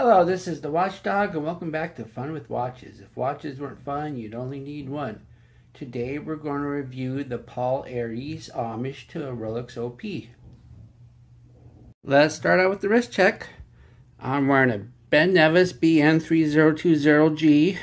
Hello, this is the Watchdog, and welcome back to Fun with Watches. If watches weren't fun, you'd only need one. Today we're going to review the Paulareis homage to a Rolex OP. Let's start out with the wrist check. I'm wearing a Ben Nevis BN3020G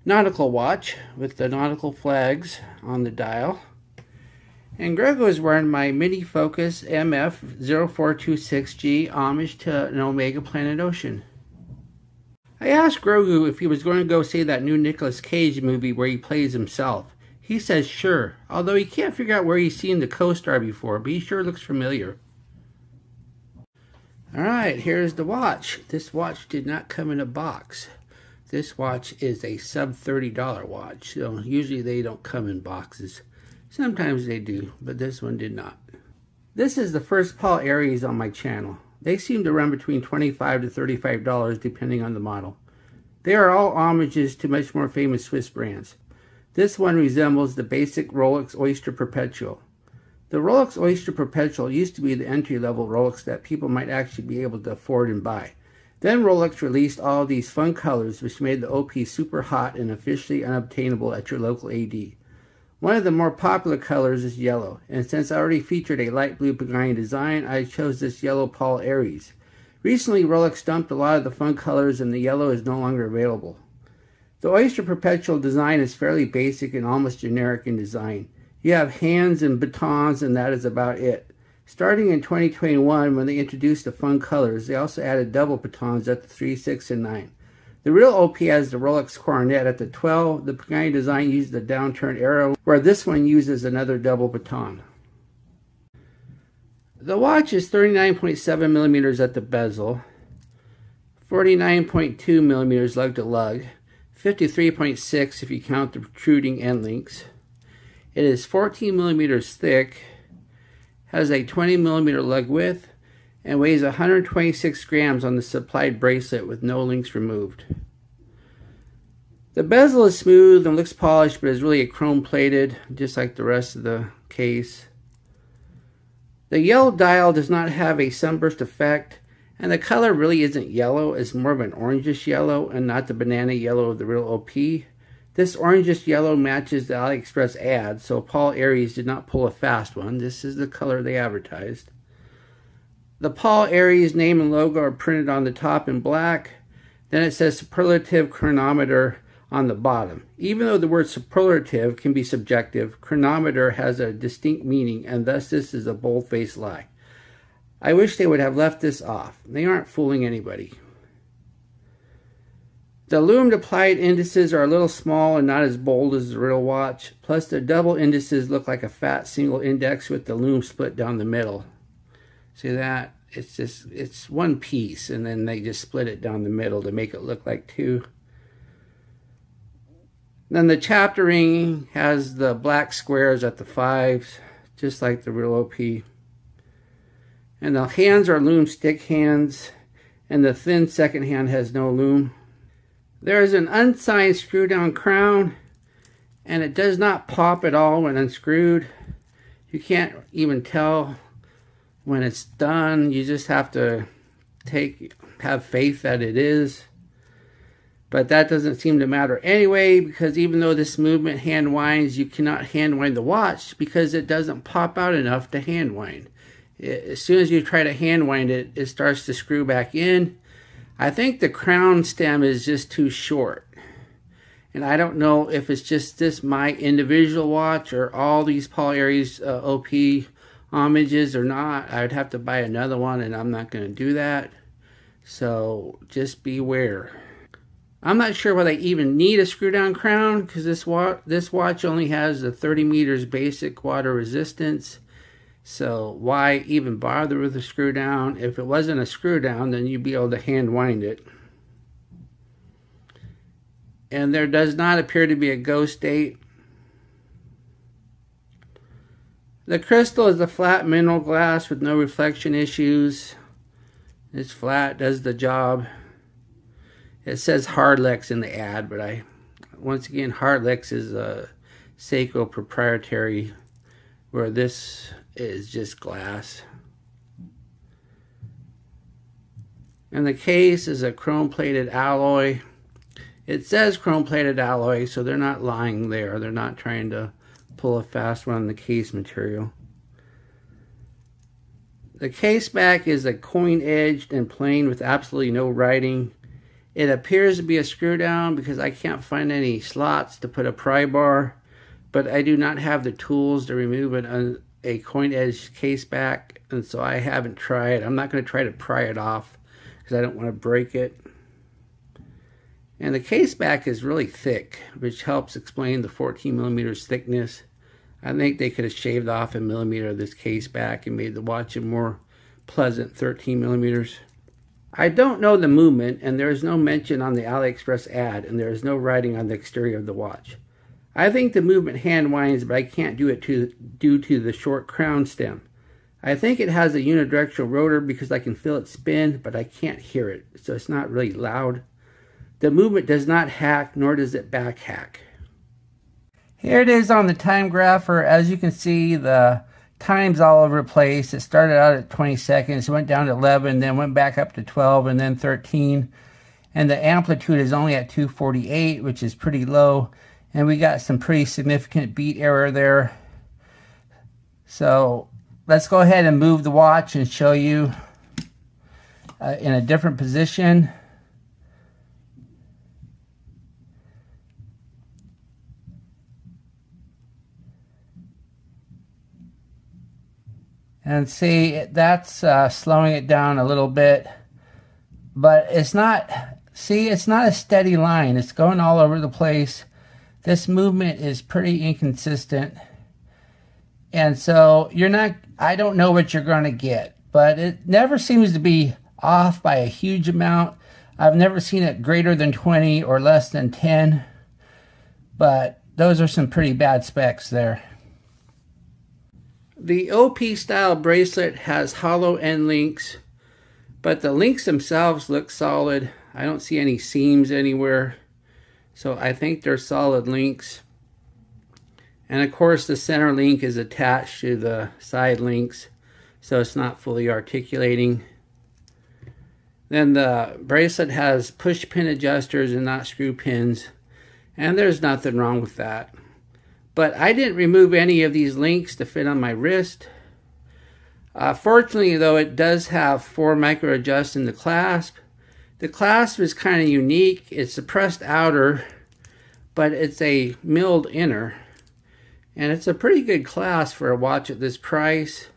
nautical watch with the nautical flags on the dial. And Grego is wearing my Mini Focus MF0426G homage to an Omega Planet Ocean. I asked Grogu if he was going to go see that new Nicolas Cage movie where he plays himself. He says sure, although he can't figure out where he's seen the co-star before, but he sure looks familiar. Alright, here's the watch. This watch did not come in a box. This watch is a sub $30 watch, so usually they don't come in boxes. Sometimes they do, but this one did not. This is the first Paulareis on my channel. They seem to run between $25 to $35 depending on the model. They are all homages to much more famous Swiss brands. This one resembles the basic Rolex Oyster Perpetual. The Rolex Oyster Perpetual used to be the entry-level Rolex that people might actually be able to afford and buy. Then Rolex released all these fun colors which made the OP super hot and officially unobtainable at your local AD. One of the more popular colors is yellow, and since I already featured a light blue Pagani design, I chose this yellow Paulareis. Recently, Rolex dumped a lot of the fun colors and the yellow is no longer available. The Oyster Perpetual design is fairly basic and almost generic in design. You have hands and batons and that is about it. Starting in 2021, when they introduced the fun colors, they also added double batons at the 3, 6, and 9. The real OP has the Rolex coronet at the 12. The Pagani design uses the downturned arrow, where this one uses another double baton. The watch is 39.7 millimeters at the bezel, 49.2 millimeters lug to lug, 53.6 if you count the protruding end links. It is 14 millimeters thick, has a 20 millimeter lug width, and weighs 126 grams on the supplied bracelet with no links removed. The bezel is smooth and looks polished, but is really a chrome plated, just like the rest of the case. The yellow dial does not have a sunburst effect, and the color really isn't yellow, it's more of an orangish yellow and not the banana yellow of the real OP. This orangish yellow matches the AliExpress ad, so Paulareis did not pull a fast one. This is the color they advertised. The Paulareis name and logo are printed on the top in black. Then it says superlative chronometer on the bottom. Even though the word superlative can be subjective, chronometer has a distinct meaning, and thus this is a bold-faced lie. I wish they would have left this off. They aren't fooling anybody. The Lume applied indices are a little small and not as bold as the real watch. Plus the double indices look like a fat single index with the Lume split down the middle. See that? It's one piece, and then they just split it down the middle to make it look like two. Then the chapter ring has the black squares at the 5s, just like the real OP. And the hands are Lume stick hands, and the thin second hand has no Lume. There is an unsigned screw down crown, and it does not pop at all when unscrewed. You can't even tell when it's done. You just have to have faith that it is. But that doesn't seem to matter anyway, because even though this movement hand winds, you cannot hand wind the watch because it doesn't pop out enough to hand wind. As soon as you try to hand wind it, it starts to screw back in. I think the crown stem is just too short. And I don't know if it's just this my individual watch or all these Paulareis OP homages or not. I'd have to buy another one, and I'm not going to do that. So just beware. I'm not sure whether I even need a screw down crown, because this watch only has a 30 meters basic water resistance. So why even bother with a screw down? If it wasn't a screw down, then you'd be able to hand wind it. And there does not appear to be a ghost date. The crystal is a flat mineral glass with no reflection issues. It's flat, does the job. It says Hardlex in the ad, but once again, Hardlex is a Seiko proprietary, where this is just glass. And the case is a chrome-plated alloy. It says chrome-plated alloy, so they're not lying there. They're not trying to pull a fast one on the case material. The case back is a coin-edged and plain with absolutely no writing. It appears to be a screw down because I can't find any slots to put a pry bar, but I do not have the tools to remove a coin-edged case back, and so I haven't tried. I'm not going to try to pry it off because I don't want to break it. And the case back is really thick, which helps explain the 14 millimeters thickness. I think they could have shaved off a millimeter of this case back and made the watch a more pleasant 13 millimeters. I don't know the movement, and there is no mention on the AliExpress ad, and there is no writing on the exterior of the watch. I think the movement hand winds, but I can't do it due to the short crown stem. I think it has a unidirectional rotor because I can feel it spin, but I can't hear it, so it's not really loud. The movement does not hack, nor does it back hack. Here it is on the time grapher. As you can see, the time's all over the place. It started out at 20 seconds, went down to 11, then went back up to 12, and then 13. And the amplitude is only at 248, which is pretty low. And we got some pretty significant beat error there. So let's go ahead and move the watch and show you in a different position. And see, that's slowing it down a little bit, but it's not, see, it's not a steady line. It's going all over the place. This movement is pretty inconsistent. And so I don't know what you're going to get, but it never seems to be off by a huge amount. I've never seen it greater than 20 or less than 10, but those are some pretty bad specs there. The OP style bracelet has hollow end links, but the links themselves look solid. I don't see any seams anywhere, so I think they're solid links. And of course the center link is attached to the side links, so it's not fully articulating. Then the bracelet has push pin adjusters and not screw pins, and there's nothing wrong with that. But I didn't remove any of these links to fit on my wrist. Fortunately, though, it does have 4 micro adjusts in the clasp. The clasp is kind of unique. It's a pressed outer, but it's a milled inner. And it's a pretty good clasp for a watch at this price.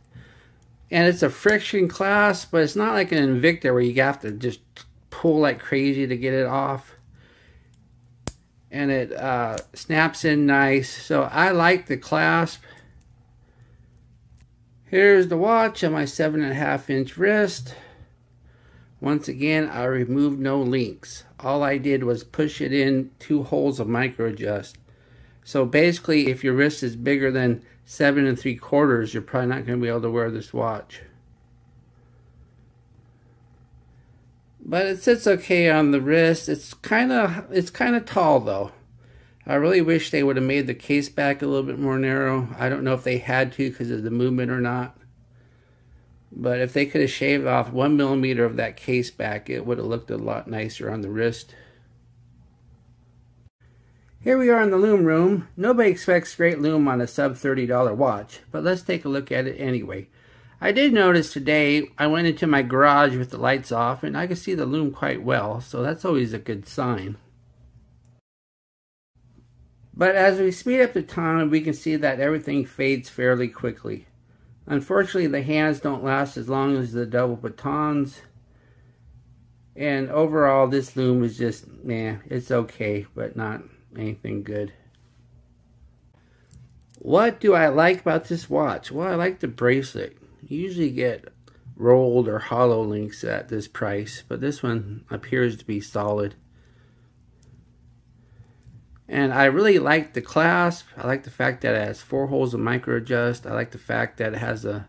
And it's a friction clasp, but it's not like an Invicta where you have to just pull like crazy to get it off. And it snaps in nice, so I like the clasp. Here's the watch on my 7.5-inch wrist. Once again, I removed no links. All I did was push it in 2 holes of micro adjust. So basically, if your wrist is bigger than 7 3/4, you're probably not going to be able to wear this watch. But it sits okay on the wrist. It's kind of tall though. I really wish they would have made the case back a little bit more narrow. I don't know if they had to because of the movement or not. But if they could have shaved off 1 millimeter of that case back, it would have looked a lot nicer on the wrist. Here we are in the Lume room. Nobody expects great Lume on a sub $30 watch, but let's take a look at it anyway. I did notice today, I went into my garage with the lights off and I could see the Lume quite well, so that's always a good sign. But as we speed up the time, we can see that everything fades fairly quickly. Unfortunately, the hands don't last as long as the double batons. And overall, this Lume is just, it's okay, but not anything good. What do I like about this watch? Well, I like the bracelet. You usually get rolled or hollow links at this price, but this one appears to be solid. And I really like the clasp. I like the fact that it has 4 holes of micro adjust. I like the fact that it has a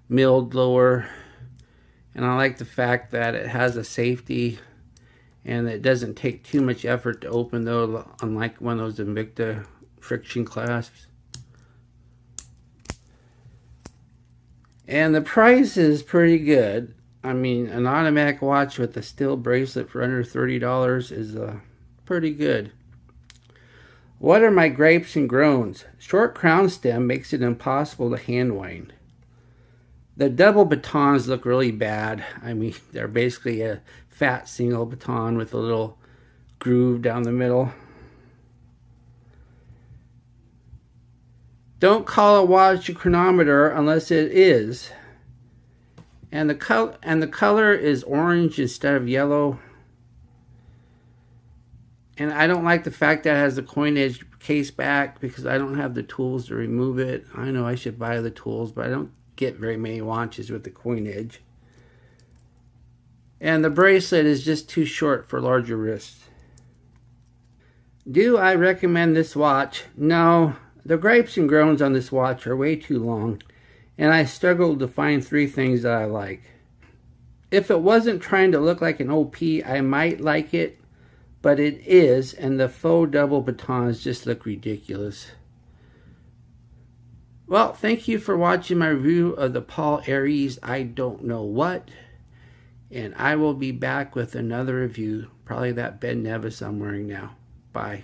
milled lower. And I like the fact that it has a safety and it doesn't take too much effort to open, though, unlike one of those Invicta friction clasps. And the price is pretty good. I mean, an automatic watch with a steel bracelet for under $30 is pretty good. What are my gripes and groans? Short crown stem makes it impossible to hand wind. The double batons look really bad. I mean, they're basically a fat single baton with a little groove down the middle. Don't call a watch a chronometer unless it is. And the color is orange instead of yellow. And I don't like the fact that it has the coin edge case back because I don't have the tools to remove it. I know I should buy the tools, but I don't get very many watches with the coin edge. And the bracelet is just too short for larger wrists. Do I recommend this watch? No. The gripes and groans on this watch are way too long, and I struggled to find 3 things that I like. If it wasn't trying to look like an OP, I might like it, but it is, and the faux double batons just look ridiculous. Well, thank you for watching my review of the Paulareis I don't know what, and I will be back with another review, probably that Ben Nevis I'm wearing now. Bye.